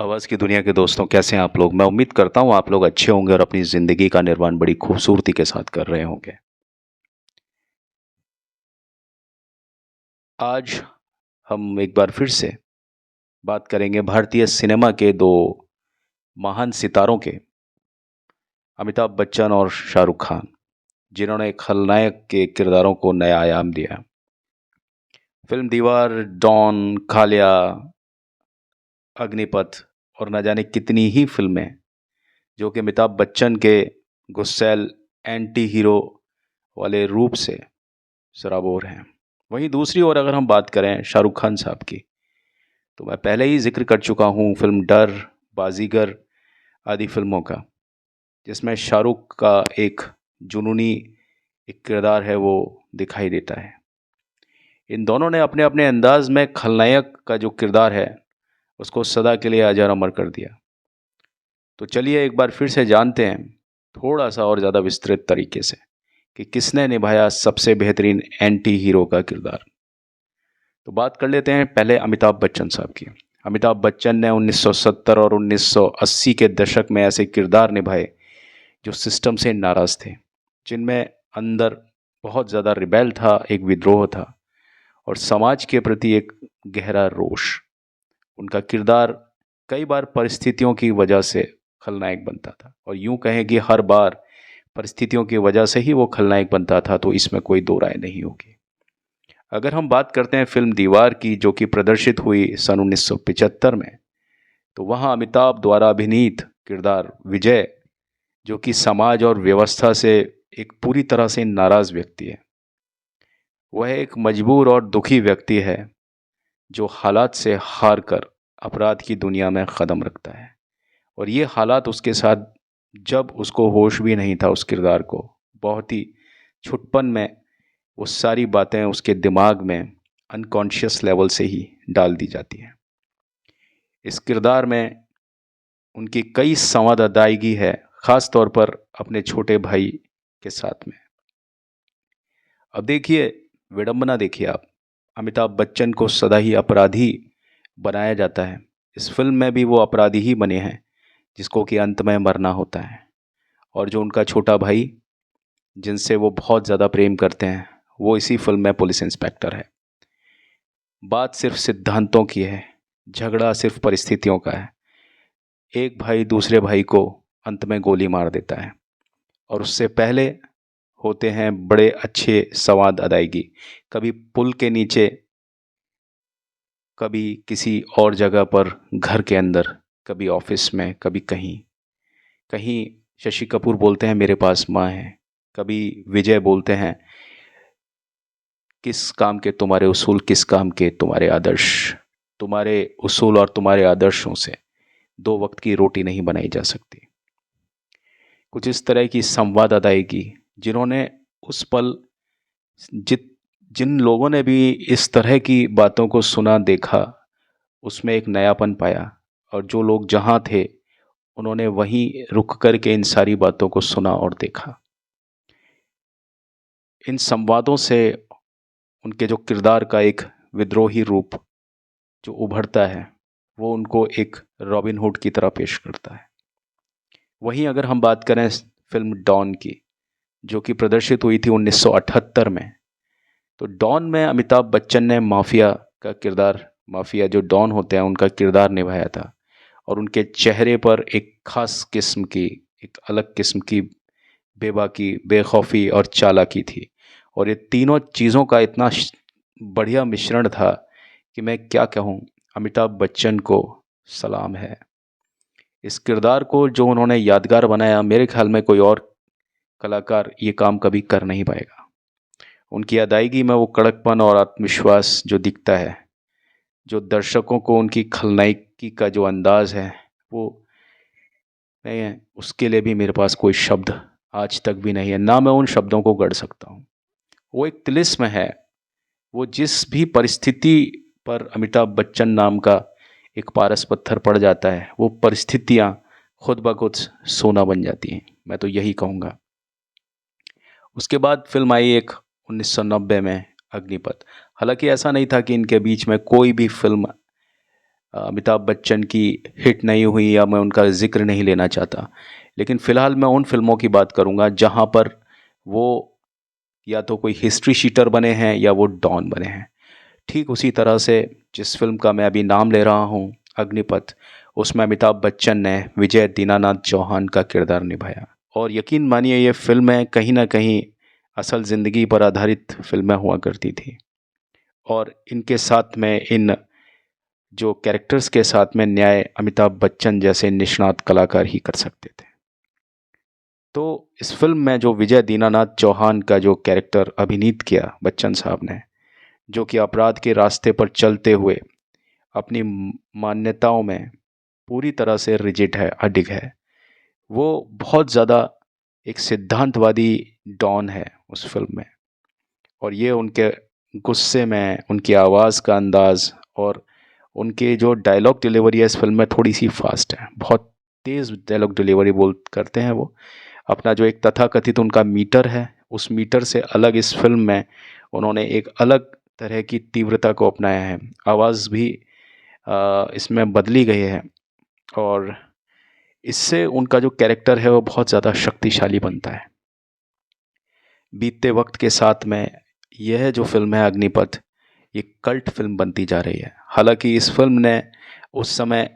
आवाज़ की दुनिया के दोस्तों, कैसे हैं आप लोग? मैं उम्मीद करता हूँ आप लोग अच्छे होंगे और अपनी ज़िंदगी का निर्माण बड़ी खूबसूरती के साथ कर रहे होंगे। आज हम एक बार फिर से बात करेंगे भारतीय सिनेमा के दो महान सितारों के, अमिताभ बच्चन और शाहरुख खान, जिन्होंने खलनायक के किरदारों को नया आयाम दिया। फिल्म दीवार, डॉन, कालिया, अग्निपथ और न जाने कितनी ही फिल्में जो कि अमिताभ बच्चन के गुस्सैल एंटी हीरो वाले रूप से सराबोर हैं। वहीं दूसरी ओर अगर हम बात करें शाहरुख खान साहब की, तो मैं पहले ही ज़िक्र कर चुका हूँ फ़िल्म डर, बाज़ीगर आदि फ़िल्मों का, जिसमें शाहरुख का एक जुनूनी एक किरदार है वो दिखाई देता है। इन दोनों ने अपने-अपने अंदाज़ में खलनायक का जो किरदार है, उसको सदा के लिए अजर अमर कर दिया। तो चलिए एक बार फिर से जानते हैं, थोड़ा-सा और ज़्यादा विस्तृत तरीके से, कि किसने निभाया सबसे बेहतरीन एंटी हीरो का किरदार। तो बात कर लेते हैं पहले अमिताभ बच्चन साहब की। अमिताभ बच्चन ने 1970 और 1980 के दशक में ऐसे किरदार निभाए जो सिस्टम से नाराज़ थे, जिनमें अंदर बहुत ज़्यादा रिबेल था, एक विद्रोह था और समाज के प्रति एक गहरा रोष। उनका किरदार कई बार परिस्थितियों की वजह से खलनायक बनता था और यूँ कहें कि हर बार परिस्थितियों की वजह से ही वो खलनायक बनता था, तो इसमें कोई दो राय नहीं होगी। अगर हम बात करते हैं फिल्म दीवार की, जो कि प्रदर्शित हुई सन 1975 में, तो वहाँ अमिताभ द्वारा अभिनीत किरदार विजय, जो कि समाज और व्यवस्था से एक पूरी तरह से नाराज़ व्यक्ति है। वह एक मजबूर और दुखी व्यक्ति है जो हालात से हार कर अपराध की दुनिया में कदम रखता है और ये हालात उसके साथ जब उसको होश भी नहीं था, उस किरदार को बहुत ही छुटपन में वो सारी बातें उसके दिमाग में अनकॉन्शियस लेवल से ही डाल दी जाती हैं। इस किरदार में उनकी कई संवाद अदायगी है, ख़ास तौर पर अपने छोटे भाई के साथ में। अब देखिए, विडंबना देखिए आप, अमिताभ बच्चन को सदा ही अपराधी बनाया जाता है। इस फिल्म में भी वो अपराधी ही बने हैं, जिसको कि अंत में मरना होता है और जो उनका छोटा भाई, जिनसे वो बहुत ज़्यादा प्रेम करते हैं, वो इसी फिल्म में पुलिस इंस्पेक्टर है। बात सिर्फ सिद्धांतों की है, झगड़ा सिर्फ परिस्थितियों का है। एक भाई दूसरे भाई को अंत में गोली मार देता है और उससे पहले होते हैं बड़े अच्छे संवाद अदायगी, कभी पुल के नीचे, कभी किसी और जगह पर घर के अंदर, कभी ऑफिस में, कभी कहीं कहीं शशि कपूर बोलते हैं मेरे पास माँ है, कभी विजय बोलते हैं किस काम के तुम्हारे उसूल, किस काम के तुम्हारे आदर्श। तुम्हारे उसूल और तुम्हारे आदर्शों से दो वक्त की रोटी नहीं बनाई जा सकती। कुछ इस तरह की संवाद अदायगी, जिन्होंने उस पल जित जिन लोगों ने भी इस तरह की बातों को सुना देखा, उसमें एक नयापन पाया और जो लोग जहाँ थे उन्होंने वहीं रुक कर के इन सारी बातों को सुना और देखा। इन संवादों से उनके जो किरदार का एक विद्रोही रूप जो उभरता है, वो उनको एक रॉबिन हुड की तरह पेश करता है। वहीं अगर हम बात करें फिल्म डॉन की, जो कि प्रदर्शित हुई थी 1978 में, तो डॉन में अमिताभ बच्चन ने माफिया का किरदार, माफिया जो डॉन होते हैं उनका किरदार निभाया था और उनके चेहरे पर एक खास किस्म की, एक अलग किस्म की बेबाकी, बेखौफी और चालाकी थी और ये तीनों चीज़ों का इतना बढ़िया मिश्रण था कि मैं क्या कहूँ। अमिताभ बच्चन को सलाम है। इस किरदार को जो उन्होंने यादगार बनाया, मेरे ख्याल में कोई और कलाकार ये काम कभी कर नहीं पाएगा। उनकी अदायगी में वो कड़कपन और आत्मविश्वास जो दिखता है, जो दर्शकों को उनकी खलनायकी का जो अंदाज़ है, वो मैं उसके लिए भी मेरे पास कोई शब्द आज तक भी नहीं है, ना मैं उन शब्दों को गढ़ सकता हूँ। वो एक तिलिस्म है, वो जिस भी परिस्थिति पर अमिताभ बच्चन नाम का एक पारस पत्थर पड़ जाता है, वो परिस्थितियाँ खुद ब खुद सोना बन जाती हैं, मैं तो यही कहूँगा। उसके बाद फिल्म आई एक 1990 में, अग्निपथ। हालांकि ऐसा नहीं था कि इनके बीच में कोई भी फिल्म अमिताभ बच्चन की हिट नहीं हुई या मैं उनका ज़िक्र नहीं लेना चाहता। लेकिन फ़िलहाल मैं उन फ़िल्मों की बात करूँगा जहाँ पर वो या तो कोई हिस्ट्री शीटर बने हैं या वो डॉन बने हैं। ठीक उसी तरह से जिस फ़िल्म का मैं अभी नाम ले रहा हूँ, अग्निपथ, उसमें अमिताभ बच्चन ने विजय दीनानाथ चौहान का किरदार निभाया। और यकीन मानिए ये फ़िल्में कहीं न कहीं असल ज़िंदगी पर आधारित फ़िल्में हुआ करती थी। और इनके साथ में इन जो कैरेक्टर्स के साथ में न्याय अमिताभ बच्चन जैसे निष्णात कलाकार ही कर सकते थे। तो इस फ़िल्म में जो विजय दीनानाथ चौहान का जो कैरेक्टर अभिनीत किया बच्चन साहब ने, जो कि अपराध के रास्ते पर चलते हुए अपनी मान्यताओं में पूरी तरह से रिजिड है, अडिग है। वो बहुत ज़्यादा एक सिद्धांतवादी डॉन है उस फ़िल्म में। और ये उनके गुस्से में, उनकी आवाज़ का अंदाज़ और उनके जो डायलॉग डिलीवरी है इस फ़िल्म में थोड़ी-सी फ़ास्ट है। बहुत तेज़ डायलॉग डिलीवरी करते हैं वो। अपना जो एक तथाकथित उनका मीटर है, उस मीटर से अलग इस फ़िल्म में उन्होंने एक अलग तरह की तीव्रता को अपनाया है। आवाज़ भी इसमें बदली गई है और इससे उनका जो कैरेक्टर है वो बहुत ज़्यादा शक्तिशाली बनता है। बीतते वक्त के साथ में यह जो फ़िल्म है अग्निपथ, ये कल्ट फ़िल्म बनती जा रही है। हालाँकि इस फ़िल्म ने उस समय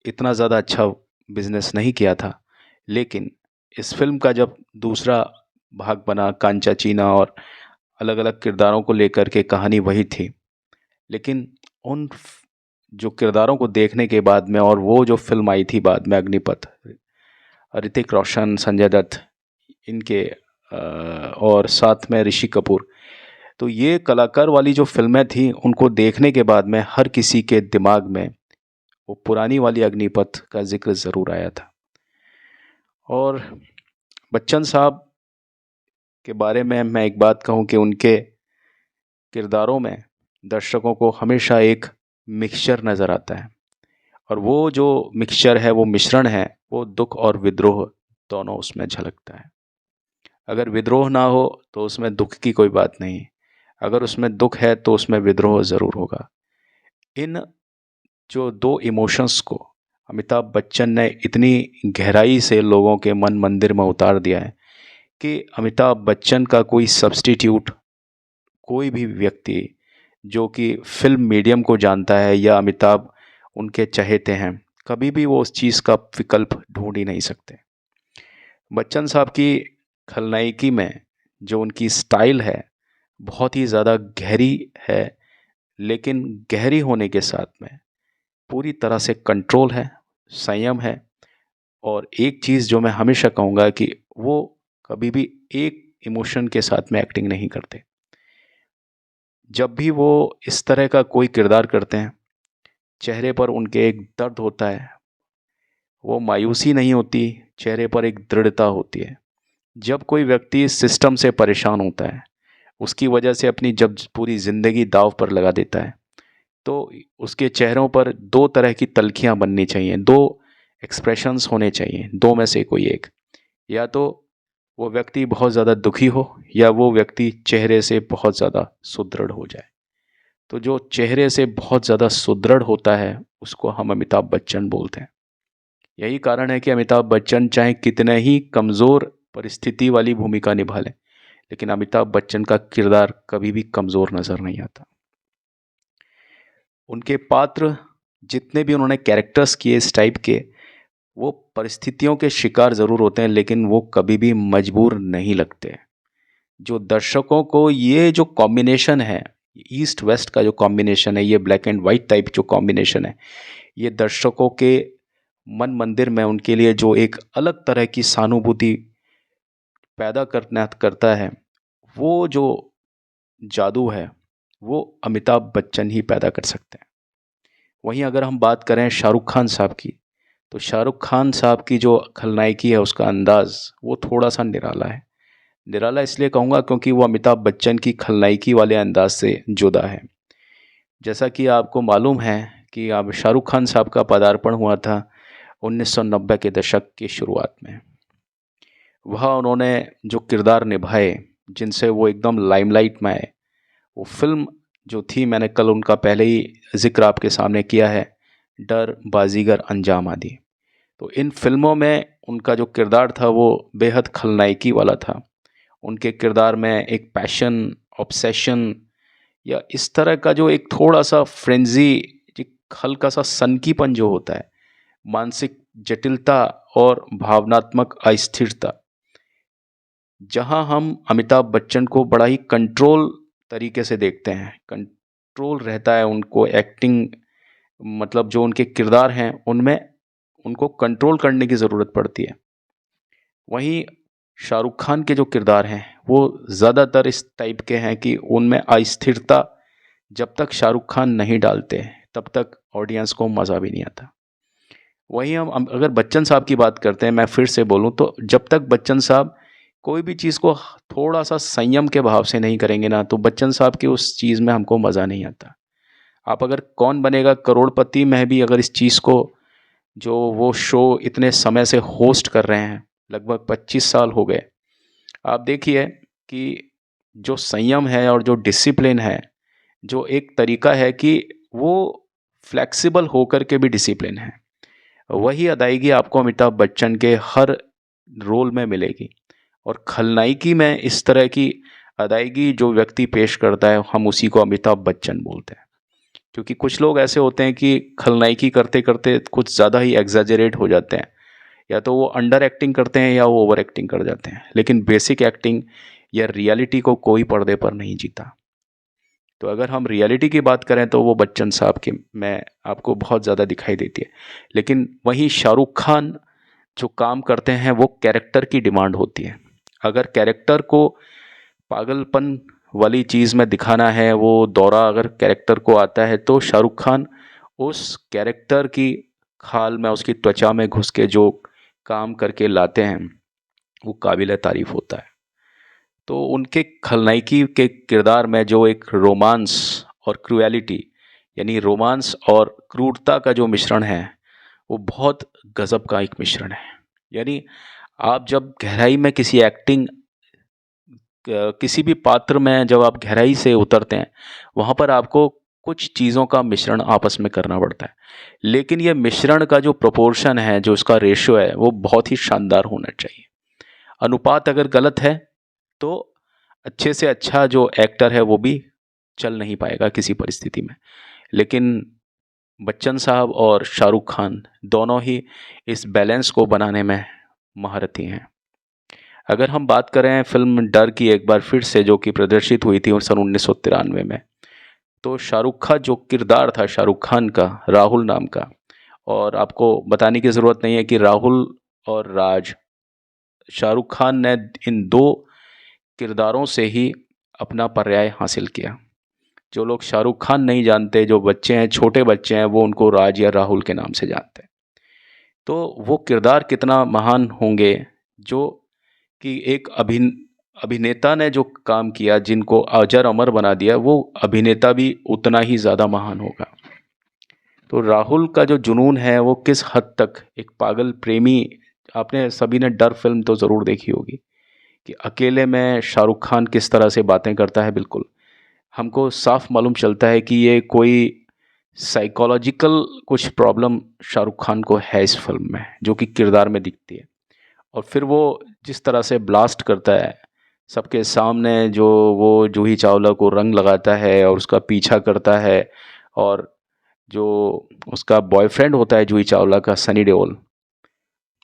इतना ज़्यादा अच्छा बिज़नेस नहीं किया था, लेकिन इस फ़िल्म का जब दूसरा भाग बना कांचा चीना और अलग-अलग किरदारों को लेकर के कहानी वही थी। लेकिन उन जो किरदारों को देखने के बाद में और वो जो फ़िल्म आई थी बाद में अग्निपथ, ऋतिक रोशन, संजय दत्त इनके और साथ में ऋषि कपूर, तो ये कलाकार वाली जो फ़िल्में थी उनको देखने के बाद में हर किसी के दिमाग में वो पुरानी वाली अग्निपथ का ज़िक्र ज़रूर आया था। और बच्चन साहब के बारे में मैं एक बात कहूँ कि उनके किरदारों में दर्शकों को हमेशा एक मिक्सचर नज़र आता है और वो जो मिक्सचर है, वो मिश्रण है, वो दुख और विद्रोह दोनों उसमें झलकता है। अगर विद्रोह ना हो तो उसमें दुख की कोई बात नहीं, अगर उसमें दुख है तो उसमें विद्रोह ज़रूर होगा। इन जो दो इमोशंस को अमिताभ बच्चन ने इतनी गहराई से लोगों के मन मंदिर में उतार दिया है कि अमिताभ बच्चन का कोई सब्स्टिट्यूट, कोई भी व्यक्ति जो कि फ़िल्म मीडियम को जानता है या अमिताभ उनके चहेते हैं, कभी भी वो उस चीज़ का विकल्प ढूंढ ही नहीं सकते। बच्चन साहब की खलनायकी में जो उनकी स्टाइल है बहुत ही ज़्यादा गहरी है, लेकिन गहरी होने के साथ में पूरी तरह से कंट्रोल है, संयम है। और एक चीज़ जो मैं हमेशा कहूँगा कि वो कभी भी एक इमोशन के साथ में एक्टिंग नहीं करते। जब भी वो इस तरह का कोई किरदार करते हैं, चेहरे पर उनके एक दर्द होता है, वो मायूसी नहीं होती, चेहरे पर एक दृढ़ता होती है। जब कोई व्यक्ति इस सिस्टम से परेशान होता है, उसकी वजह से अपनी जब पूरी ज़िंदगी दाँव पर लगा देता है, तो उसके चेहरों पर 2 तरह की तल्खियाँ बननी चाहिए, 2 एक्सप्रेशंस होने चाहिए, 2 में से कोई एक। या तो वो व्यक्ति बहुत ज़्यादा दुखी हो या वो व्यक्ति चेहरे से बहुत ज़्यादा सुदृढ़ हो जाए। तो जो चेहरे से बहुत ज़्यादा सुदृढ़ होता है, उसको हम अमिताभ बच्चन बोलते हैं। यही कारण है कि अमिताभ बच्चन चाहे कितने ही कमज़ोर परिस्थिति वाली भूमिका निभा लें, लेकिन अमिताभ बच्चन का किरदार कभी भी कमज़ोर नज़र नहीं आता। उनके पात्र जितने भी उन्होंने कैरेक्टर्स किए इस टाइप के, वो परिस्थितियों के शिकार ज़रूर होते हैं, लेकिन वो कभी भी मजबूर नहीं लगते। जो दर्शकों को ये जो कॉम्बिनेशन है, ईस्ट वेस्ट का जो कॉम्बिनेशन है, ये ब्लैक एंड वाइट टाइप जो कॉम्बिनेशन है, ये दर्शकों के मन मंदिर में उनके लिए जो एक अलग तरह की सहानुभूति पैदा करता है, वो जो जादू है, वो अमिताभ बच्चन ही पैदा कर सकते हैं। वहीं अगर हम बात करें शाहरुख खान साहब की, तो शाहरुख खान साहब की जो खलनायकी है, उसका अंदाज़ वो थोड़ा-सा निराला है। निराला इसलिए कहूँगा क्योंकि वो अमिताभ बच्चन की खलनायकी वाले अंदाज़ से जुदा है। जैसा कि आपको मालूम है कि अब शाहरुख खान साहब का पदार्पण हुआ था 1990 के दशक की शुरुआत में। वहाँ उन्होंने जो किरदार निभाए, जिनसे वो एकदम लाइमलाइट में आए, वो फ़िल्म जो थी मैंने कल उनका पहले ही ज़िक्र आपके सामने किया है, डर, बाजीगर, अंजाम आदि। तो इन फिल्मों में उनका जो किरदार था वो बेहद खलनायकी वाला था। उनके किरदार में एक पैशन, ऑब्सेशन या इस तरह का जो एक थोड़ा-सा फ्रेंज़ी, एक हल्का-सा सनकीपन जो होता है, मानसिक जटिलता और भावनात्मक अस्थिरता, जहाँ हम अमिताभ बच्चन को बड़ा ही कंट्रोल तरीके से देखते हैं। कंट्रोल रहता है उनको, एक्टिंग मतलब जो उनके किरदार हैं, उनमें उनको कंट्रोल करने की ज़रूरत पड़ती है। वहीं शाहरुख खान के जो किरदार हैं, वो ज़्यादातर इस टाइप के हैं कि उनमें अस्थिरता जब तक शाहरुख खान नहीं डालते, तब तक ऑडियंस को मज़ा भी नहीं आता। वहीं हम अगर बच्चन साहब की बात करते हैं, मैं फिर से बोलूँ तो जब तक बच्चन साहब कोई भी चीज़ को थोड़ा-सा संयम के भाव से नहीं करेंगे ना, तो बच्चन साहब की उस चीज़ में हमको मज़ा नहीं आता। आप अगर कौन बनेगा करोड़पति में भी अगर इस चीज़ को, जो वो शो इतने समय से होस्ट कर रहे हैं, लगभग 25 साल हो गए। आप देखिए कि जो संयम है और जो डिसिप्लिन है, जो एक तरीका है कि वो फ्लेक्सिबल होकर के भी डिसिप्लिन है, वही अदायगी आपको अमिताभ बच्चन के हर रोल में मिलेगी। और खलनायकी में इस तरह की अदायगी जो व्यक्ति पेश करता है, हम उसी को अमिताभ बच्चन बोलते हैं। क्योंकि कुछ लोग ऐसे होते हैं कि खलनायकी करते-करते कुछ ज़्यादा ही एग्ज़ैजरेट हो जाते हैं। या तो वो अंडर एक्टिंग करते हैं या वो ओवर एक्टिंग कर जाते हैं। लेकिन बेसिक एक्टिंग या रियलिटी को कोई पर्दे पर नहीं जीता। तो अगर हम रियलिटी की बात करें तो वो बच्चन साहब की में आपको बहुत ज़्यादा दिखाई देती है। लेकिन वहीं शाहरुख खान जो काम करते हैं वो कैरेक्टर की डिमांड होती है। अगर कैरेक्टर को पागलपन वाली चीज़ में दिखाना है, वो दौरा अगर कैरेक्टर को आता है, तो शाहरुख खान उस कैरेक्टर की खाल में, उसकी त्वचा में घुस के जो काम करके लाते हैं, वो काबिल तारीफ़ होता है। तो उनके खलनायकी के किरदार में जो एक रोमांस और क्रूएलिटी, यानी रोमांस और क्रूरता का जो मिश्रण है, वो बहुत गज़ब का एक मिश्रण है। यानी आप जब गहराई में किसी एक्टिंग किसी भी पात्र में जब आप गहराई से उतरते हैं, वहाँ पर आपको कुछ चीज़ों का मिश्रण आपस में करना पड़ता है। लेकिन ये मिश्रण का जो प्रोपोर्शन है, जो इसका रेशियो है, वो बहुत ही शानदार होना चाहिए। अनुपात अगर गलत है, तो अच्छे से अच्छा जो एक्टर है, वो भी चल नहीं पाएगा किसी परिस्थिति में। लेकिन बच्चन साहब और शाहरुख खान दोनों ही इस बैलेंस को बनाने में महारथी हैं। अगर हम बात करें फ़िल्म डर की एक बार फिर से, जो कि प्रदर्शित हुई थी सन 1993 में, तो शाहरुख का जो किरदार था शाहरुख खान का, राहुल नाम का, और आपको बताने की ज़रूरत नहीं है कि राहुल और राज, शाहरुख खान ने इन 2 किरदारों से ही अपना पर्याय हासिल किया। जो लोग शाहरुख खान नहीं जानते, जो बच्चे हैं, छोटे बच्चे हैं, वो उनको राज या राहुल के नाम से जानते हैं। तो वो किरदार कितना महान होंगे, जो कि एक अभिनेता ने जो काम किया, जिनको अजर अमर बना दिया, वो अभिनेता भी उतना ही ज़्यादा महान होगा। तो राहुल का जो जुनून है, वो किस हद तक एक पागल प्रेमी, आपने सभी ने डर फ़िल्म तो ज़रूर देखी होगी कि अकेले में शाहरुख खान किस तरह से बातें करता है। बिल्कुल हमको साफ मालूम चलता है कि ये कोई साइकोलॉजिकल कुछ प्रॉब्लम शाहरुख खान को है इस फ़िल्म में, जो कि किरदार में दिखती है। और फिर वो जिस तरह से ब्लास्ट करता है सबके सामने, जो वो जूही चावला को रंग लगाता है और उसका पीछा करता है, और जो उसका बॉयफ्रेंड होता है जूही चावला का, सनी देओल,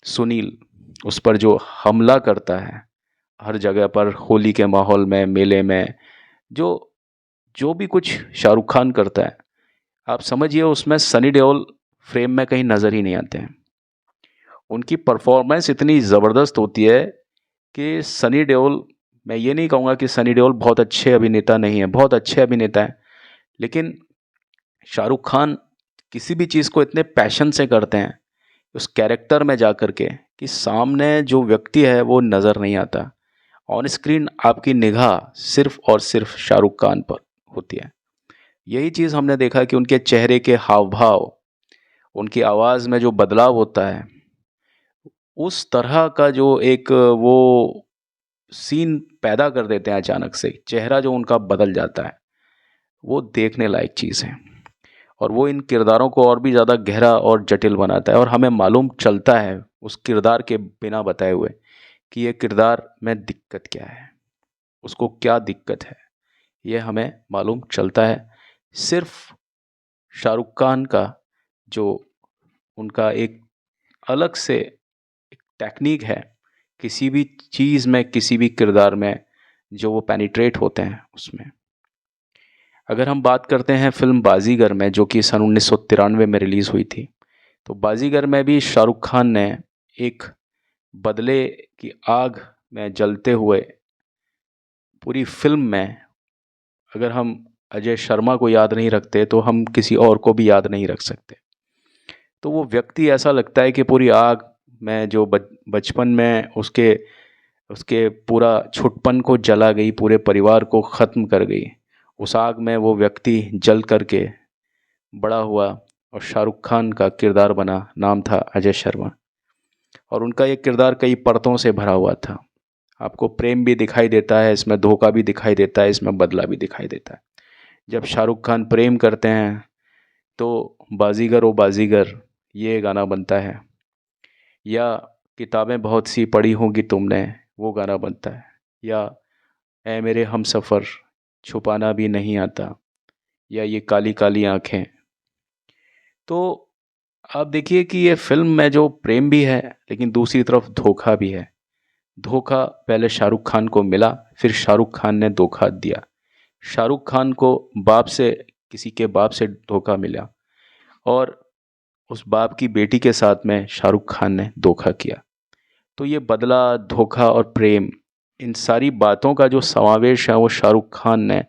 सुनील, उस पर जो हमला करता है हर जगह पर, होली के माहौल में, मेले में, जो जो भी कुछ शाहरुख खान करता है, आप समझिए उसमें सनी देओल फ्रेम में कहीं नज़र ही नहीं आते हैं। उनकी परफॉर्मेंस इतनी ज़बरदस्त होती है कि सनी देओल, मैं ये नहीं कहूँगा कि सनी देओल बहुत अच्छे अभिनेता नहीं है, बहुत अच्छे अभिनेता हैं, लेकिन शाहरुख खान किसी भी चीज़ को इतने पैशन से करते हैं उस कैरेक्टर में जा कर के, कि सामने जो व्यक्ति है वो नज़र नहीं आता। ऑन स्क्रीन आपकी निगाह सिर्फ़ और सिर्फ़ शाहरुख खान पर होती है। यही चीज़ हमने देखा कि उनके चेहरे के हाव-भाव, उनकी आवाज़ में जो बदलाव होता है, उस तरह का जो एक वो सीन पैदा कर देते हैं अचानक से, चेहरा जो उनका बदल जाता है, वो देखने लायक चीज़ है। और वो इन किरदारों को और भी ज़्यादा गहरा और जटिल बनाता है, और हमें मालूम चलता है उस किरदार के बिना बताए हुए कि ये किरदार में दिक्कत क्या है, उसको क्या दिक्कत है, ये हमें मालूम चलता है। सिर्फ शाहरुख खान का जो उनका एक अलग से एक टेक्निक है, किसी भी चीज़ में, किसी भी किरदार में जो वो पेनिट्रेट होते हैं उसमें। अगर हम बात करते हैं फिल्म बाजीगर में, जो कि सन 1993 में रिलीज़ हुई थी, तो बाजीगर में भी शाहरुख खान ने एक बदले की आग में जलते हुए पूरी फिल्म में, अगर हम अजय शर्मा को याद नहीं रखते तो हम किसी और को भी याद नहीं रख सकते। तो वो व्यक्ति ऐसा लगता है कि पूरी आग में जो बचपन में उसके उसके पूरा छुटपन को जला गई, पूरे परिवार को ख़त्म कर गई, उस आग में वो व्यक्ति जल करके बड़ा हुआ और शाहरुख खान का किरदार बना। नाम था अजय शर्मा, और उनका ये किरदार कई परतों से भरा हुआ था। आपको प्रेम भी दिखाई देता है इसमें, धोखा भी दिखाई देता है इसमें, बदला भी दिखाई देता है। जब शाहरुख खान प्रेम करते हैं तो बाजीगर ओ बाजीगर ये गाना बनता है, या किताबें बहुत सी पढ़ी होंगी तुमने वो गाना बनता है, या ऐ मेरे हमसफ़र छुपाना भी नहीं आता, या ये काली काली आँखें। तो आप देखिए कि ये फिल्म में जो प्रेम भी है, लेकिन दूसरी तरफ धोखा भी है। धोखा पहले शाहरुख खान को मिला, फिर शाहरुख खान ने धोखा दिया। शाहरुख खान को बाप से, किसी के बाप से धोखा मिला, और उस बाप की बेटी के साथ में शाहरुख खान ने धोखा किया। तो ये बदला, धोखा और प्रेम, इन सारी बातों का जो समावेश है वो शाहरुख खान ने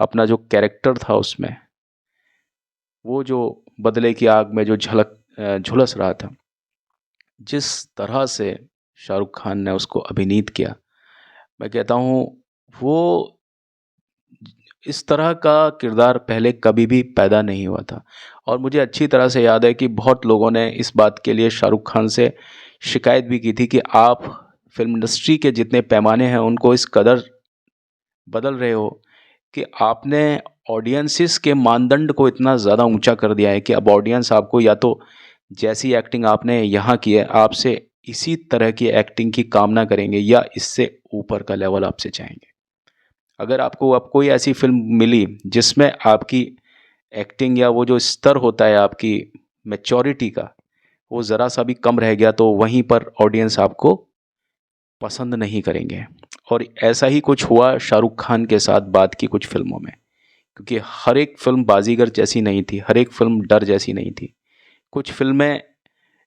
अपना जो कैरेक्टर था उसमें, वो जो बदले की आग में जो झुलस रहा था, जिस तरह से शाहरुख खान ने उसको अभिनीत किया, मैं कहता हूँ वो इस तरह का किरदार पहले कभी भी पैदा नहीं हुआ था। और मुझे अच्छी तरह से याद है कि बहुत लोगों ने इस बात के लिए शाहरुख खान से शिकायत भी की थी कि आप फिल्म इंडस्ट्री के जितने पैमाने हैं उनको इस कदर बदल रहे हो कि आपने ऑडियंसिस के मानदंड को इतना ज़्यादा ऊंचा कर दिया है कि अब ऑडियंस आपको या तो जैसी एक्टिंग आपने यहाँ की है आपसे इसी तरह की एक्टिंग की कामना करेंगे, या इससे ऊपर का लेवल आपसे चाहेंगे। अगर आपको अब कोई ऐसी फिल्म मिली जिसमें आपकी एक्टिंग या वो जो स्तर होता है आपकी मैच्योरिटी का, वो ज़रा सा भी कम रह गया, तो वहीं पर ऑडियंस आपको पसंद नहीं करेंगे। और ऐसा ही कुछ हुआ शाहरुख खान के साथ बाद की कुछ फिल्मों में, क्योंकि हर एक फिल्म बाजीगर जैसी नहीं थी, हर एक फिल्म डर जैसी नहीं थी। कुछ फिल्में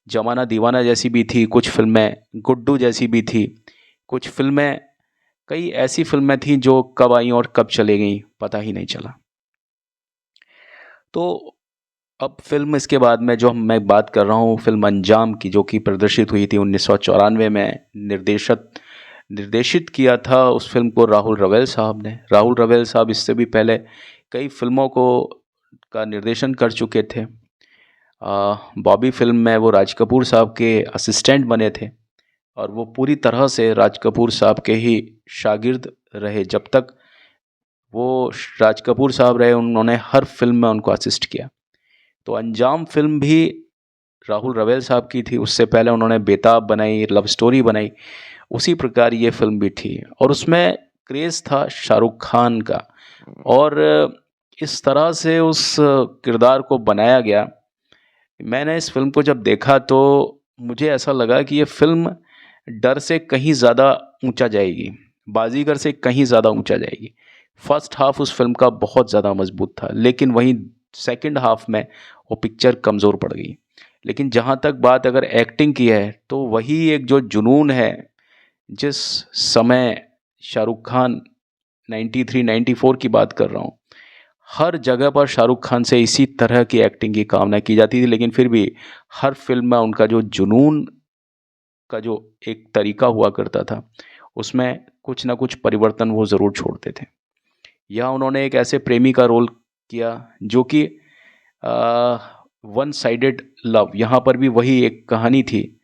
जमाना दीवाना जैसी भी थी, कुछ फिल्में गुड्डू जैसी भी थी, कुछ फिल्में, कई ऐसी फिल्में थी जो कब आई और कब चले गई पता ही नहीं चला। तो अब फिल्म इसके बाद में जो मैं बात कर रहा हूँ फिल्म अंजाम की, जो कि प्रदर्शित हुई थी 1994 में, निर्देशित किया था उस फिल्म को राहुल रवेल साहब ने। राहुल रवेल साहब इससे भी पहले कई फिल्मों को का निर्देशन कर चुके थे। बॉबी फिल्म में वो राज कपूर साहब के असिस्टेंट बने थे, और वो पूरी तरह से राज कपूर साहब के ही शागिर्द रहे। जब तक वो राज कपूर साहब रहे उन्होंने हर फिल्म में उनको असिस्ट किया। तो अंजाम फिल्म भी राहुल रवेल साहब की थी, उससे पहले उन्होंने बेताब बनाई, लव स्टोरी बनाई, उसी प्रकार ये फिल्म भी थी, और उसमें क्रेज़ था शाहरुख खान का। और इस तरह से उस किरदार को बनाया गया। मैंने इस फिल्म को जब देखा तो मुझे ऐसा लगा कि ये फिल्म डर से कहीं ज़्यादा ऊंचा जाएगी, बाजीगर से कहीं ज़्यादा ऊंचा जाएगी। फर्स्ट हाफ उस फिल्म का बहुत ज़्यादा मजबूत था, लेकिन वहीं सेकंड हाफ में वो पिक्चर कमज़ोर पड़ गई। लेकिन जहाँ तक बात अगर एक्टिंग की है, तो वही एक जो जुनून है, जिस समय शाहरुख खान 93, 94 की बात कर रहा हूँ, हर जगह पर शाहरुख खान से इसी तरह की एक्टिंग की कामना की जाती थी, लेकिन फिर भी हर फिल्म में उनका जो जुनून का जो एक तरीका हुआ करता था, उसमें कुछ ना कुछ परिवर्तन वो ज़रूर छोड़ते थे। यहाँ उन्होंने एक ऐसे प्रेमी का रोल किया जो कि वन साइडेड लव, यहाँ पर भी वही एक कहानी थी,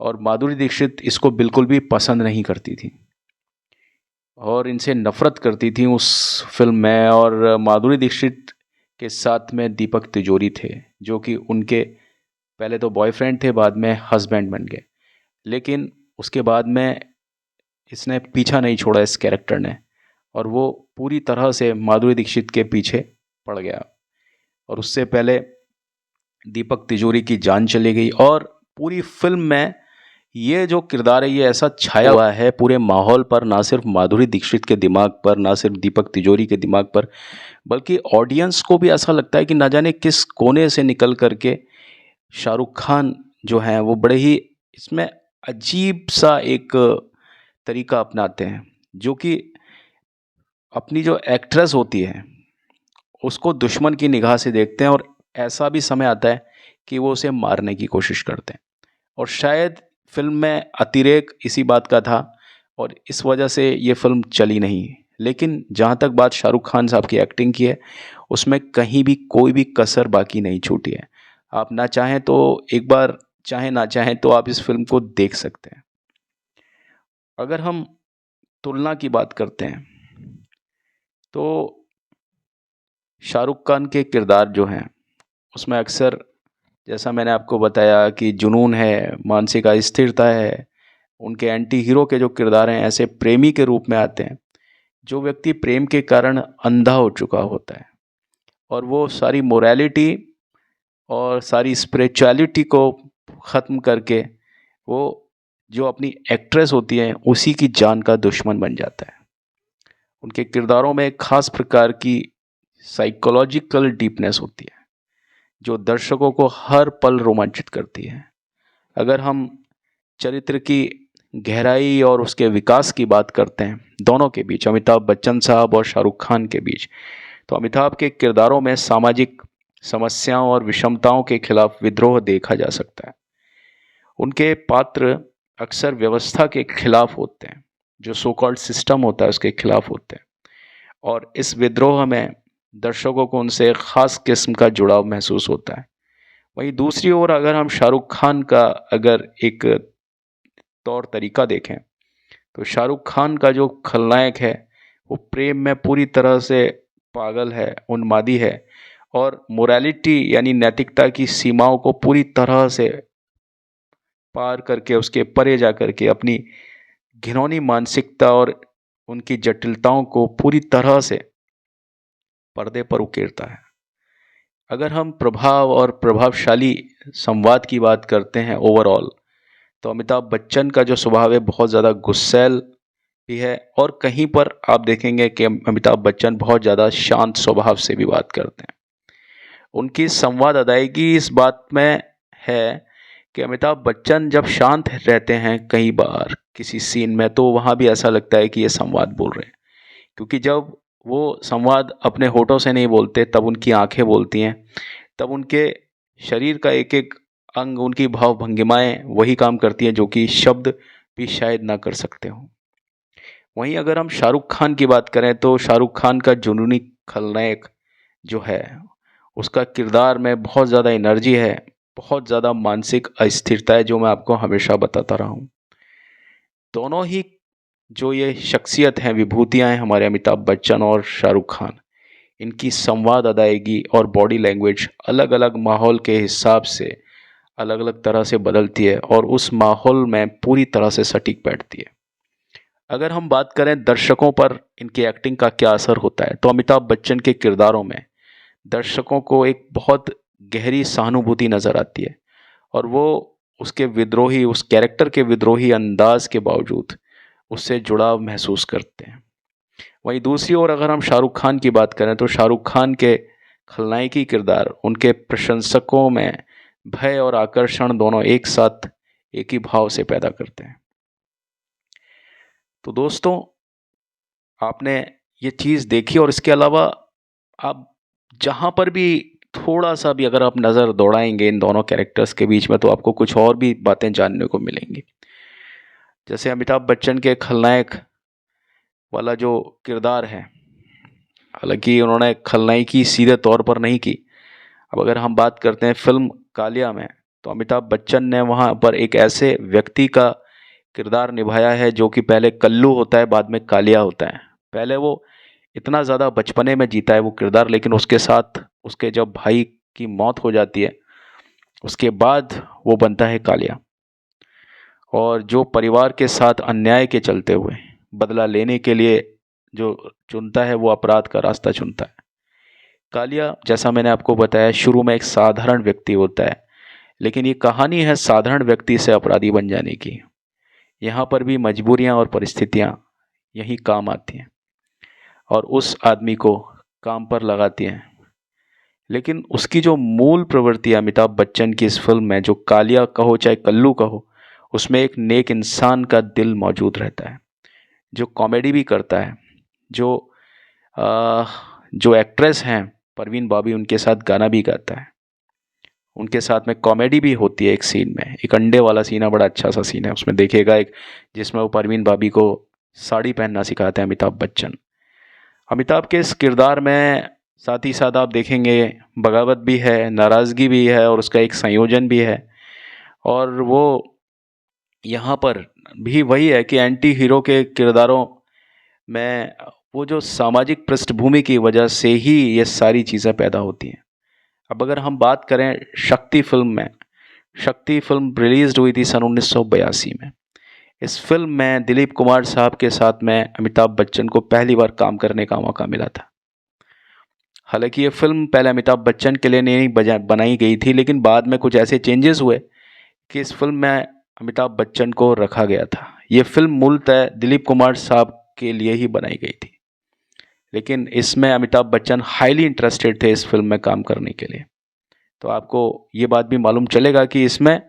और माधुरी दीक्षित इसको बिल्कुल भी पसंद नहीं करती थी और इनसे नफ़रत करती थी उस फिल्म में। और माधुरी दीक्षित के साथ में दीपक तिजोरी थे, जो कि उनके पहले तो बॉयफ्रेंड थे, बाद में हस्बैंड बन गए। लेकिन उसके बाद में इसने पीछा नहीं छोड़ा इस कैरेक्टर ने, और वो पूरी तरह से माधुरी दीक्षित के पीछे पड़ गया। और उससे पहले दीपक तिजोरी की जान चली गई, और पूरी फिल्म में ये जो किरदार है ये ऐसा छाया हुआ है पूरे माहौल पर, ना सिर्फ माधुरी दीक्षित के दिमाग पर, ना सिर्फ दीपक तिजोरी के दिमाग पर, बल्कि ऑडियंस को भी ऐसा लगता है कि ना जाने किस कोने से निकल करके शाहरुख खान जो हैं वो बड़े ही इसमें अजीब सा एक तरीका अपनाते हैं, जो कि अपनी जो एक्ट्रेस होती है उसको दुश्मन की निगाह से देखते हैं, और ऐसा भी समय आता है कि वो उसे मारने की कोशिश करते हैं। और शायद फिल्म में अतिरेक इसी बात का था, और इस वजह से ये फिल्म चली नहीं। लेकिन जहाँ तक बात शाहरुख खान साहब की एक्टिंग की है, उसमें कहीं भी कोई भी कसर बाकी नहीं छूटी है। आप ना चाहें तो एक बार, चाहे ना चाहें तो आप इस फिल्म को देख सकते हैं। अगर हम तुलना की बात करते हैं तो शाहरुख खान के किरदार जो हैं उसमें अक्सर, जैसा मैंने आपको बताया कि जुनून है, मानसिक अस्थिरता है, उनके एंटी हीरो के जो किरदार हैं ऐसे प्रेमी के रूप में आते हैं, जो व्यक्ति प्रेम के कारण अंधा हो चुका होता है, और वो सारी मोरालिटी और सारी स्पिरिचुअलिटी को ख़त्म करके वो जो अपनी एक्ट्रेस होती है उसी की जान का दुश्मन बन जाता है। उनके किरदारों में एक ख़ास प्रकार की साइकोलॉजिकल डीपनेस होती है, जो दर्शकों को हर पल रोमांचित करती है। अगर हम चरित्र की गहराई और उसके विकास की बात करते हैं दोनों के बीच, अमिताभ बच्चन साहब और शाहरुख खान के बीच, तो अमिताभ के किरदारों में सामाजिक समस्याओं और विषमताओं के खिलाफ विद्रोह देखा जा सकता है। उनके पात्र अक्सर व्यवस्था के खिलाफ होते हैं, जो सो कॉल्ड सिस्टम होता है उसके खिलाफ होते हैं, और इस विद्रोह में दर्शकों को उनसे एक ख़ास किस्म का जुड़ाव महसूस होता है। वहीं दूसरी ओर अगर हम शाहरुख खान का अगर एक तौर तरीका देखें, तो शाहरुख खान का जो खलनायक है वो प्रेम में पूरी तरह से पागल है, उन्मादी है, और मोरालिटी यानी नैतिकता की सीमाओं को पूरी तरह से पार करके, उसके परे जा करके अपनी घिनौनी मानसिकता और उनकी जटिलताओं को पूरी तरह से पर्दे पर उकेरता है। अगर हम प्रभाव और प्रभावशाली संवाद की बात करते हैं ओवरऑल, तो अमिताभ बच्चन का जो स्वभाव है बहुत ज़्यादा गुस्सैल भी है, और कहीं पर आप देखेंगे कि अमिताभ बच्चन बहुत ज़्यादा शांत स्वभाव से भी बात करते हैं। उनकी संवाद अदायगी इस बात में है कि अमिताभ बच्चन जब शांत रहते हैं कई बार किसी सीन में, तो वहाँ भी ऐसा लगता है कि ये संवाद बोल रहे हैं, क्योंकि जब वो संवाद अपने होठों से नहीं बोलते तब उनकी आंखें बोलती हैं, तब उनके शरीर का एक एक अंग, उनकी भाव भंगिमाएँ वही काम करती हैं जो कि शब्द भी शायद ना कर सकते हों। वहीं अगर हम शाहरुख खान की बात करें, तो शाहरुख खान का जुनूनी खलनायक जो है उसका किरदार में बहुत ज़्यादा एनर्जी है, बहुत ज़्यादा मानसिक अस्थिरता है, जो मैं आपको हमेशा बताता रहा हूँ। दोनों ही जो ये शख्सियत हैं, विभूतियाँ हैं हमारे अमिताभ बच्चन और शाहरुख खान, इनकी संवाद अदायगी और बॉडी लैंग्वेज अलग अलग माहौल के हिसाब से अलग अलग तरह से बदलती है, और उस माहौल में पूरी तरह से सटीक बैठती है। अगर हम बात करें दर्शकों पर इनकी एक्टिंग का क्या असर होता है, तो अमिताभ बच्चन के किरदारों में दर्शकों को एक बहुत गहरी सहानुभूति नज़र आती है, और वो उसके विद्रोही, उस कैरेक्टर के विद्रोही अंदाज के बावजूद उससे जुड़ाव महसूस करते हैं। वहीं दूसरी ओर अगर हम शाहरुख खान की बात करें, तो शाहरुख खान के खलनायकी किरदार उनके प्रशंसकों में भय और आकर्षण दोनों एक साथ एक ही भाव से पैदा करते हैं। तो दोस्तों, आपने ये चीज़ देखी, और इसके अलावा आप जहाँ पर भी थोड़ा सा भी अगर आप नज़र दौड़ाएंगे इन दोनों कैरेक्टर्स के बीच में, तो आपको कुछ और भी बातें जानने को मिलेंगी। जैसे अमिताभ बच्चन के खलनायक वाला जो किरदार है, हालांकि उन्होंने खलनायकी सीधे तौर पर नहीं की। अब अगर हम बात करते हैं फिल्म कालिया में, तो अमिताभ बच्चन ने वहाँ पर एक ऐसे व्यक्ति का किरदार निभाया है जो कि पहले कल्लू होता है, बाद में कालिया होता है। पहले वो इतना ज़्यादा बचपने में जीता है वो किरदार, लेकिन उसके साथ उसके जब भाई की मौत हो जाती है उसके बाद वो बनता है कालिया, और जो परिवार के साथ अन्याय के चलते हुए बदला लेने के लिए जो चुनता है वो अपराध का रास्ता चुनता है। कालिया, जैसा मैंने आपको बताया, शुरू में एक साधारण व्यक्ति होता है, लेकिन ये कहानी है साधारण व्यक्ति से अपराधी बन जाने की। यहाँ पर भी मजबूरियाँ और परिस्थितियाँ यही काम आती हैं और उस आदमी को काम पर लगाती हैं। लेकिन उसकी जो मूल प्रवृत्ति है अमिताभ बच्चन की इस फिल्म में, जो कालिया कहो चाहे कल्लू कहो, उसमें एक नेक इंसान का दिल मौजूद रहता है, जो कॉमेडी भी करता है। जो जो एक्ट्रेस हैं परवीन बाबी, उनके साथ गाना भी गाता है, उनके साथ में कॉमेडी भी होती है। एक सीन में, एक अंडे वाला सीन है, बड़ा अच्छा सा सीन है उसमें, देखिएगा, एक जिसमें वो परवीन बाबी को साड़ी पहनना सिखाते हैं अमिताभ बच्चन। अमिताभ के इस किरदार में साथ ही साथ आप देखेंगे बगावत भी है, नाराज़गी भी है, और उसका एक संयोजन भी है। और वो यहाँ पर भी वही है कि एंटी हीरो के किरदारों में वो जो सामाजिक पृष्ठभूमि की वजह से ही ये सारी चीज़ें पैदा होती हैं। अब अगर हम बात करें शक्ति फिल्म में, शक्ति फिल्म रिलीज हुई थी सन 1982 में। इस फिल्म में दिलीप कुमार साहब के साथ में अमिताभ बच्चन को पहली बार काम करने का मौका मिला था। हालांकि ये फिल्म पहले अमिताभ बच्चन के लिए नहीं बनाई गई थी, लेकिन बाद में कुछ ऐसे चेंजेस हुए कि इस फिल्म में अमिताभ बच्चन को रखा गया था। ये फिल्म मूलतः दिलीप कुमार साहब के लिए ही बनाई गई थी, लेकिन इसमें अमिताभ बच्चन हाईली इंटरेस्टेड थे इस फिल्म में काम करने के लिए। तो आपको ये बात भी मालूम चलेगा कि इसमें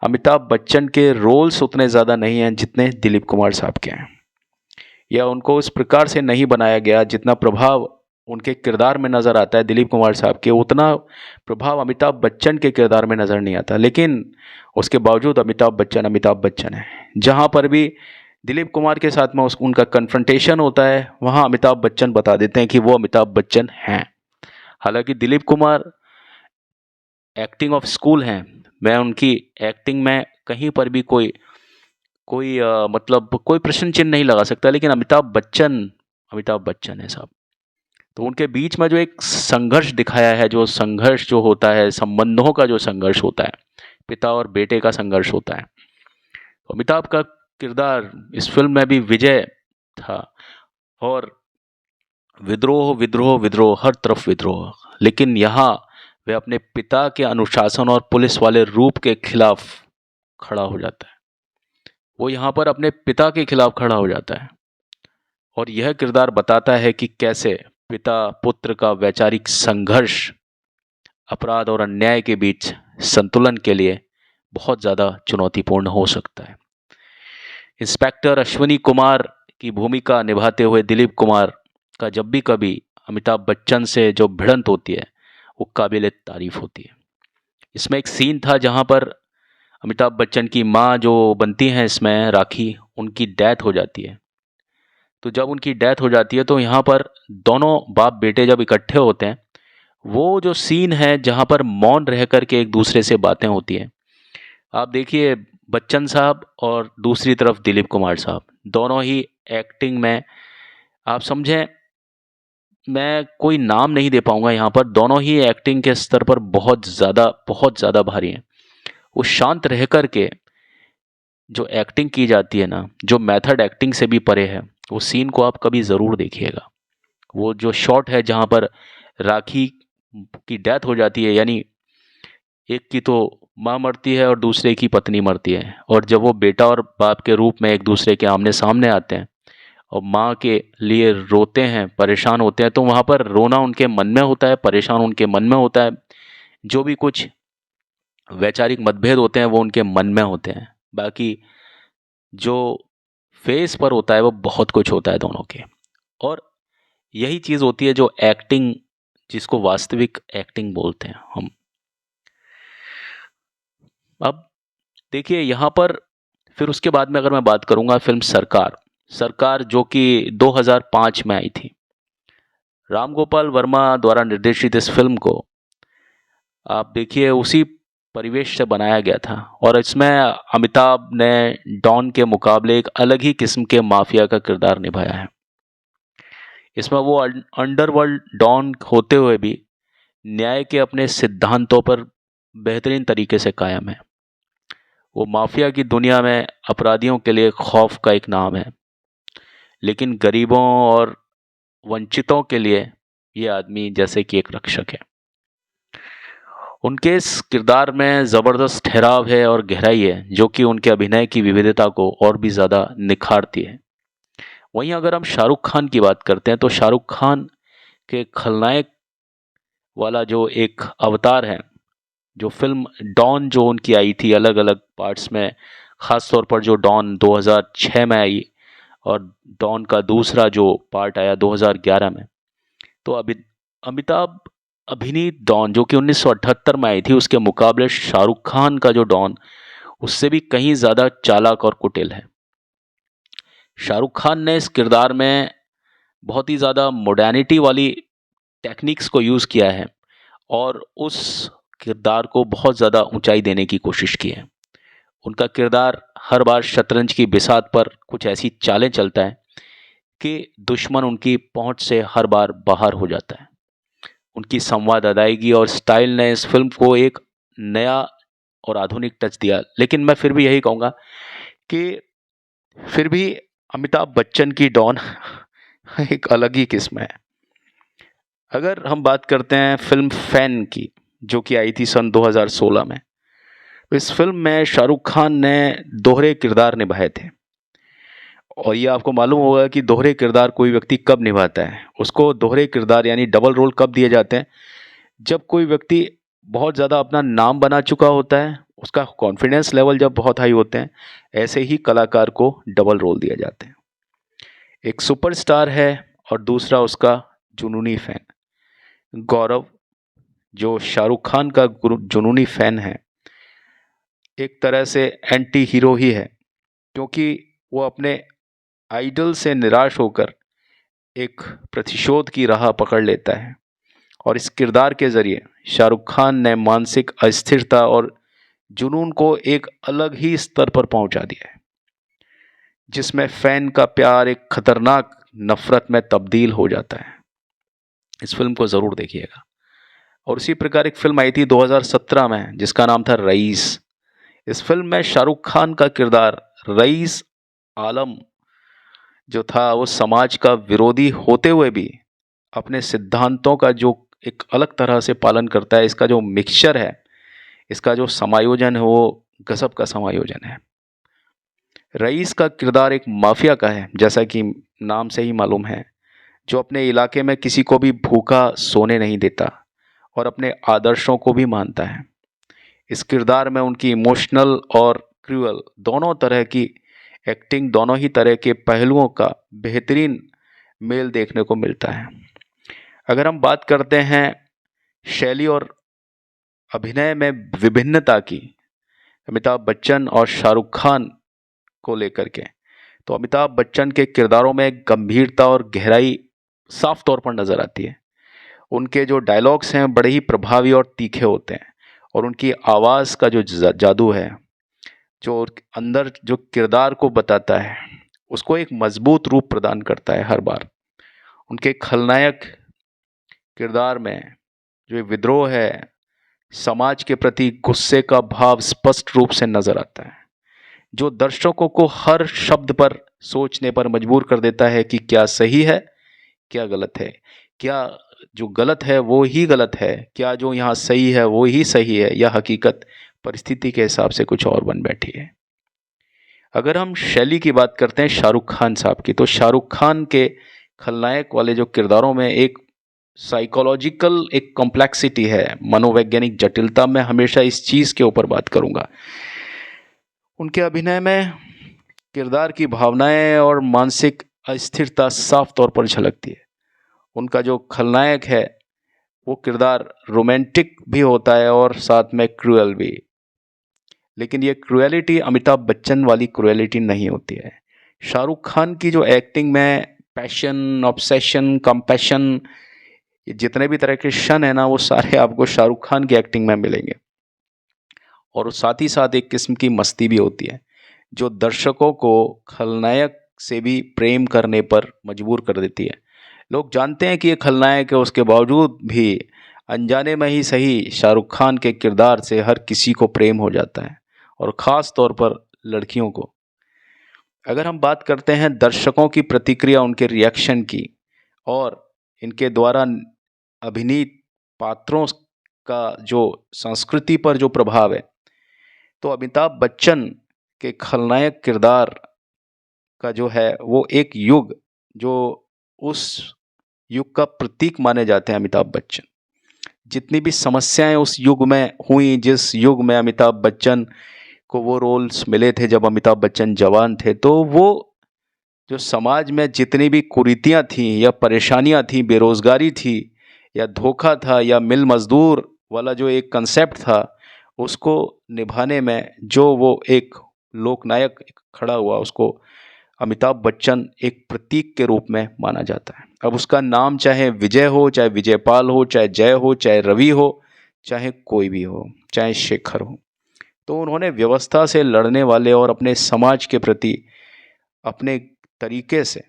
अमिताभ बच्चन के रोल्स उतने ज़्यादा नहीं हैं जितने दिलीप कुमार साहब के हैं, या उनको उस प्रकार से नहीं बनाया गया जितना प्रभाव उनके किरदार में नज़र आता है दिलीप कुमार साहब के, उतना प्रभाव अमिताभ बच्चन के किरदार में नज़र नहीं आता। लेकिन उसके बावजूद अमिताभ बच्चन है। जहाँ पर भी दिलीप कुमार के साथ में उनका कन्फ्रंटेशन होता है, वहाँ अमिताभ बच्चन बता देते हैं कि वो अमिताभ बच्चन हैं। हालांकि Dilip Kumar acting of school हैं, मैं उनकी एक्टिंग में कहीं पर भी कोई कोई मतलब कोई प्रश्न चिन्ह नहीं लगा सकता, लेकिन अमिताभ बच्चन है साहब। तो उनके बीच में जो एक संघर्ष दिखाया है, जो संघर्ष जो होता है, संबंधों का जो संघर्ष होता है, पिता और बेटे का संघर्ष होता है, तो अमिताभ का किरदार इस फिल्म में भी विजय था। और विद्रोह विद्रोह विद्रोह, हर तरफ विद्रोह, लेकिन यहाँ वे अपने पिता के अनुशासन और पुलिस वाले रूप के खिलाफ खड़ा हो जाता है। वो यहाँ पर अपने पिता के खिलाफ खड़ा हो जाता है, और यह किरदार बताता है कि कैसे पिता पुत्र का वैचारिक संघर्ष अपराध और अन्याय के बीच संतुलन के लिए बहुत ज़्यादा चुनौतीपूर्ण हो सकता है। इंस्पेक्टर अश्विनी कुमार की भूमिका निभाते हुए दिलीप कुमार का जब भी कभी अमिताभ बच्चन से जो भिड़ंत होती है वो काबिल तारीफ होती है। इसमें एक सीन था जहाँ पर अमिताभ बच्चन की माँ जो बनती हैं इसमें राखी, उनकी डेथ हो जाती है। तो जब उनकी डेथ हो जाती है तो यहाँ पर दोनों बाप बेटे जब इकट्ठे होते हैं, वो जो सीन है जहाँ पर मौन रह कर के एक दूसरे से बातें होती हैं, आप देखिए बच्चन साहब और दूसरी तरफ दिलीप कुमार साहब, दोनों ही एक्टिंग में, आप समझें, मैं कोई नाम नहीं दे पाऊंगा यहाँ पर, दोनों ही एक्टिंग के स्तर पर बहुत ज़्यादा भारी हैं। वो शांत रह कर के जो एक्टिंग की जाती है ना, जो मेथड एक्टिंग से भी परे है, वो सीन को आप कभी ज़रूर देखिएगा। वो जो शॉट है जहाँ पर राखी की डेथ हो जाती है, यानी एक की तो माँ मरती है और दूसरे की पत्नी मरती है, और जब वो बेटा और बाप के रूप में एक दूसरे के आमने सामने आते हैं और माँ के लिए रोते हैं, परेशान होते हैं, तो वहाँ पर रोना उनके मन में होता है, परेशान उनके मन में होता है, जो भी कुछ वैचारिक मतभेद होते हैं वो उनके मन में होते हैं, बाकी जो फेस पर होता है वो बहुत कुछ होता है दोनों के। और यही चीज़ होती है जो एक्टिंग, जिसको वास्तविक एक्टिंग बोलते हैं हम। अब देखिए यहाँ पर फिर उसके बाद में अगर मैं बात करूँगा फिल्म सरकार जो कि 2005 में आई थी। राम गोपाल वर्मा द्वारा निर्देशित इस फिल्म को आप देखिए उसी परिवेश से बनाया गया था, और इसमें अमिताभ ने डॉन के मुकाबले एक अलग ही किस्म के माफिया का किरदार निभाया है। इसमें वो अंडरवर्ल्ड डॉन होते हुए भी न्याय के अपने सिद्धांतों पर बेहतरीन तरीके से कायम है। वो माफिया की दुनिया में अपराधियों के लिए खौफ का एक नाम है, लेकिन गरीबों और वंचितों के लिए ये आदमी जैसे कि एक रक्षक है। उनके इस किरदार में ज़बरदस्त ठहराव है और गहराई है, जो कि उनके अभिनय की विविधता को और भी ज़्यादा निखारती है। वहीं अगर हम शाहरुख खान की बात करते हैं तो शाहरुख खान के खलनायक वाला जो एक अवतार है, जो फिल्म डॉन जो उनकी आई थी अलग अलग पार्ट्स में, ख़ास तौर पर जो डॉन 2006 में आई और डॉन का दूसरा जो पार्ट आया 2011 में, तो अमिताभ अभिनीत डॉन जो कि 1978 में आई थी, उसके मुकाबले शाहरुख खान का जो डॉन उससे भी कहीं ज़्यादा चालाक और कुटिल है। शाहरुख खान ने इस किरदार में बहुत ही ज़्यादा मॉडर्निटी वाली टेक्निक्स को यूज़ किया है और उस किरदार को बहुत ज़्यादा ऊंचाई देने की कोशिश की है। उनका किरदार हर बार शतरंज की बिसात पर कुछ ऐसी चालें चलता है कि दुश्मन उनकी पहुंच से हर बार बाहर हो जाता है। उनकी संवाद अदायगी और स्टाइल ने इस फिल्म को एक नया और आधुनिक टच दिया, लेकिन मैं फिर भी यही कहूँगा कि फिर भी अमिताभ बच्चन की डॉन एक अलग ही किस्म है। अगर हम बात करते हैं फिल्म फैन की, जो कि आई थी सन 2016 में, तो इस फिल्म में शाहरुख खान ने दोहरे किरदार निभाए थे। और ये आपको मालूम होगा कि दोहरे किरदार कोई व्यक्ति कब निभाता है। उसको दोहरे किरदार यानी डबल रोल कब दिए जाते हैं, जब कोई व्यक्ति बहुत ज़्यादा अपना नाम बना चुका होता है, उसका कॉन्फिडेंस लेवल जब बहुत हाई होते हैं, ऐसे ही कलाकार को डबल रोल दिए जाते हैं। एक सुपरस्टार है और दूसरा उसका जुनूनी फैन। गौरव जो शाहरुख खान का जुनूनी फैन है, एक तरह से एंटी हीरो ही है, क्योंकि वो अपने आइडल से निराश होकर एक प्रतिशोध की राह पकड़ लेता है। और इस किरदार के ज़रिए शाहरुख खान ने मानसिक अस्थिरता और जुनून को एक अलग ही स्तर पर पहुंचा दिया है, जिसमें फैन का प्यार एक खतरनाक नफरत में तब्दील हो जाता है। इस फिल्म को ज़रूर देखिएगा। और उसी प्रकार एक फिल्म आई थी 2017 में जिसका नाम था रईस। इस फिल्म में शाहरुख खान का किरदार रईस आलम जो था, वो समाज का विरोधी होते हुए भी अपने सिद्धांतों का जो एक अलग तरह से पालन करता है। इसका जो मिक्सचर है, इसका जो समायोजन है, वो गजब का समायोजन है। रईस का किरदार एक माफिया का है, जैसा कि नाम से ही मालूम है, जो अपने इलाके में किसी को भी भूखा सोने नहीं देता और अपने आदर्शों को भी मानता है। इस किरदार में उनकी इमोशनल और क्रूअल दोनों तरह की एक्टिंग, दोनों ही तरह के पहलुओं का बेहतरीन मेल देखने को मिलता है। अगर हम बात करते हैं शैली और अभिनय में विभिन्नता की, अमिताभ बच्चन और शाहरुख खान को लेकर के, तो अमिताभ बच्चन के किरदारों में गंभीरता और गहराई साफ तौर पर नज़र आती है। उनके जो डायलॉग्स हैं बड़े ही प्रभावी और तीखे होते हैं, और उनकी आवाज़ का जो जादू है, जो अंदर जो किरदार को बताता है, उसको एक मजबूत रूप प्रदान करता है हर बार। उनके खलनायक किरदार में जो विद्रोह है, समाज के प्रति गुस्से का भाव स्पष्ट रूप से नजर आता है, जो दर्शकों को हर शब्द पर सोचने पर मजबूर कर देता है कि क्या सही है, क्या गलत है, क्या जो गलत है वो ही गलत है, क्या जो यहाँ सही है वो ही सही है, या हकीकत परिस्थिति के हिसाब से कुछ और बन बैठी है। अगर हम शैली की बात करते हैं शाहरुख खान साहब की, तो शाहरुख खान के खलनायक वाले जो किरदारों में एक साइकोलॉजिकल एक कॉम्प्लेक्सिटी है, मनोवैज्ञानिक जटिलता। मैं हमेशा इस चीज़ के ऊपर बात करूँगा। उनके अभिनय में किरदार की भावनाएं और मानसिक अस्थिरता साफ तौर पर झलकती है। उनका जो खलनायक है वो किरदार रोमांटिक भी होता है और साथ में क्रूअल भी, लेकिन ये क्रूएलिटी अमिताभ बच्चन वाली क्रूएलिटी नहीं होती है। शाहरुख खान की जो एक्टिंग में पैशन, ऑब्सेशन, कंपैशन, ये जितने भी तरह के शन है ना, वो सारे आपको शाहरुख खान की एक्टिंग में मिलेंगे। और साथ ही साथ एक किस्म की मस्ती भी होती है, जो दर्शकों को खलनायक से भी प्रेम करने पर मजबूर कर देती है। लोग जानते हैं कि ये खलनायक है, उसके बावजूद भी अनजाने में ही सही शाहरुख खान के किरदार से हर किसी को प्रेम हो जाता है, और ख़ास तौर पर लड़कियों को। अगर हम बात करते हैं दर्शकों की प्रतिक्रिया, उनके रिएक्शन की, और इनके द्वारा अभिनीत पात्रों का जो संस्कृति पर जो प्रभाव है, तो अमिताभ बच्चन के खलनायक किरदार का जो है वो एक युग, जो उस युग का प्रतीक माने जाते हैं अमिताभ बच्चन। जितनी भी समस्याएं उस युग में हुई, जिस युग में अमिताभ बच्चन को वो रोल्स मिले थे जब अमिताभ बच्चन जवान थे, तो वो जो समाज में जितनी भी कुरीतियां थीं या परेशानियां थीं, बेरोजगारी थी या धोखा था या मिल मजदूर वाला जो एक कंसेप्ट था, उसको निभाने में जो वो एक लोकनायक खड़ा हुआ, उसको अमिताभ बच्चन एक प्रतीक के रूप में माना जाता है। अब उसका नाम चाहे विजय हो, चाहे विजयपाल हो, चाहे जय हो, चाहे रवि हो, चाहे कोई भी हो, चाहे शेखर हो, तो उन्होंने व्यवस्था से लड़ने वाले और अपने समाज के प्रति अपने तरीके से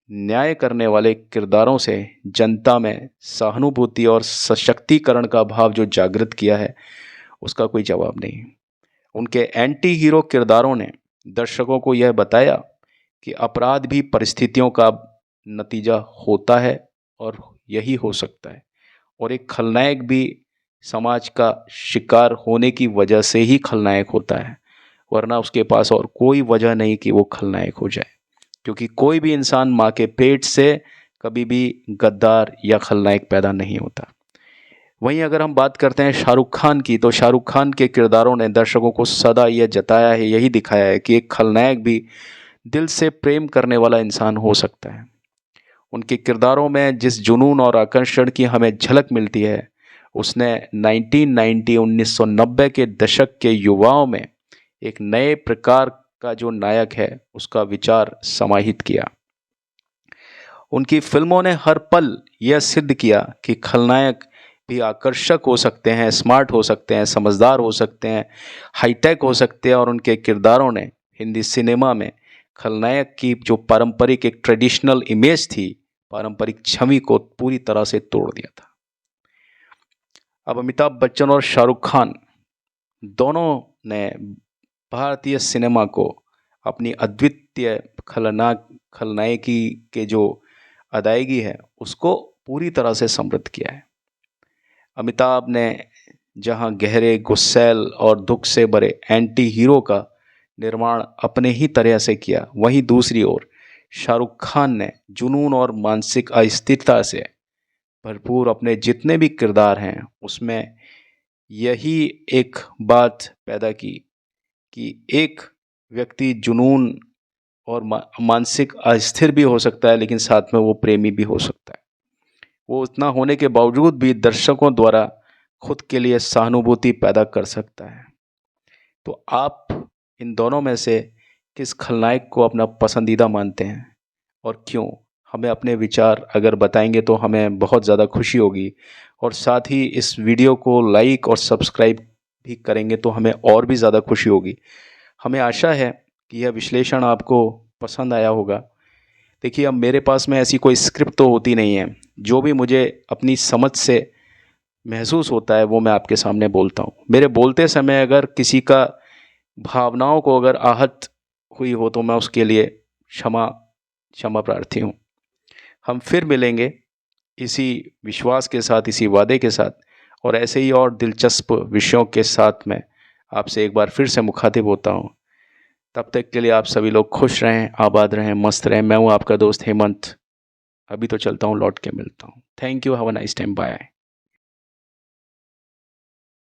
न्याय करने वाले किरदारों से जनता में सहानुभूति और सशक्तिकरण का भाव जो जागृत किया है, उसका कोई जवाब नहीं। उनके एंटी हीरो किरदारों ने दर्शकों को यह बताया कि अपराध भी परिस्थितियों का नतीजा होता है और यही हो सकता है, और एक खलनायक भी समाज का शिकार होने की वजह से ही खलनायक होता है, वरना उसके पास और कोई वजह नहीं कि वो खलनायक हो जाए, क्योंकि कोई भी इंसान माँ के पेट से कभी भी गद्दार या खलनायक पैदा नहीं होता। वहीं अगर हम बात करते हैं शाहरुख खान की, तो शाहरुख खान के किरदारों ने दर्शकों को सदा यह जताया है, यही दिखाया है कि एक खलनायक भी दिल से प्रेम करने वाला इंसान हो सकता है। उनके किरदारों में जिस जुनून और आकर्षण की हमें झलक मिलती है, उसने 1990 के दशक के युवाओं में एक नए प्रकार का जो नायक है उसका विचार समाहित किया। उनकी फिल्मों ने हर पल यह सिद्ध किया कि खलनायक भी आकर्षक हो सकते हैं, स्मार्ट हो सकते हैं, समझदार हो सकते हैं, हाईटेक हो सकते हैं, और उनके किरदारों ने हिंदी सिनेमा में खलनायक की जो पारंपरिक एक ट्रेडिशनल इमेज थी, पारंपरिक छवि को पूरी तरह से तोड़ दिया था। अब अमिताभ बच्चन और शाहरुख खान दोनों ने भारतीय सिनेमा को अपनी अद्वितीय खलनायकी के जो अदायगी है उसको पूरी तरह से समृद्ध किया है। अमिताभ ने जहां गहरे, गुस्सैल और दुख से भरे एंटी हीरो का निर्माण अपने ही तरह से किया, वहीं दूसरी ओर शाहरुख खान ने जुनून और मानसिक अस्थिरता से भरपूर अपने जितने भी किरदार हैं उसमें यही एक बात पैदा की कि एक व्यक्ति जुनून और मानसिक अस्थिर भी हो सकता है, लेकिन साथ में वो प्रेमी भी हो सकता है। वो उतना होने के बावजूद भी दर्शकों द्वारा खुद के लिए सहानुभूति पैदा कर सकता है। तो आप इन दोनों में से किस खलनायक को अपना पसंदीदा मानते हैं और क्यों? हमें अपने विचार अगर बताएंगे तो हमें बहुत ज़्यादा खुशी होगी, और साथ ही इस वीडियो को लाइक और सब्सक्राइब भी करेंगे तो हमें और भी ज़्यादा खुशी होगी। हमें आशा है कि यह विश्लेषण आपको पसंद आया होगा। देखिए, अब मेरे पास में ऐसी कोई स्क्रिप्ट तो होती नहीं है, जो भी मुझे अपनी समझ से महसूस होता है वो मैं आपके सामने बोलता हूँ। मेरे बोलते समय अगर किसी का भावनाओं को अगर आहत हुई हो तो मैं उसके लिए क्षमा प्रार्थी हूँ। हम फिर मिलेंगे इसी विश्वास के साथ, इसी वादे के साथ, और ऐसे ही और दिलचस्प विषयों के साथ मैं आपसे एक बार फिर से मुखातिब होता हूँ। तब तक के लिए आप सभी लोग खुश रहें, आबाद रहें, मस्त रहें। मैं हूँ आपका दोस्त हेमंत। अभी तो चलता हूँ, लौट के मिलता हूँ। Thank you, have a nice time, bye.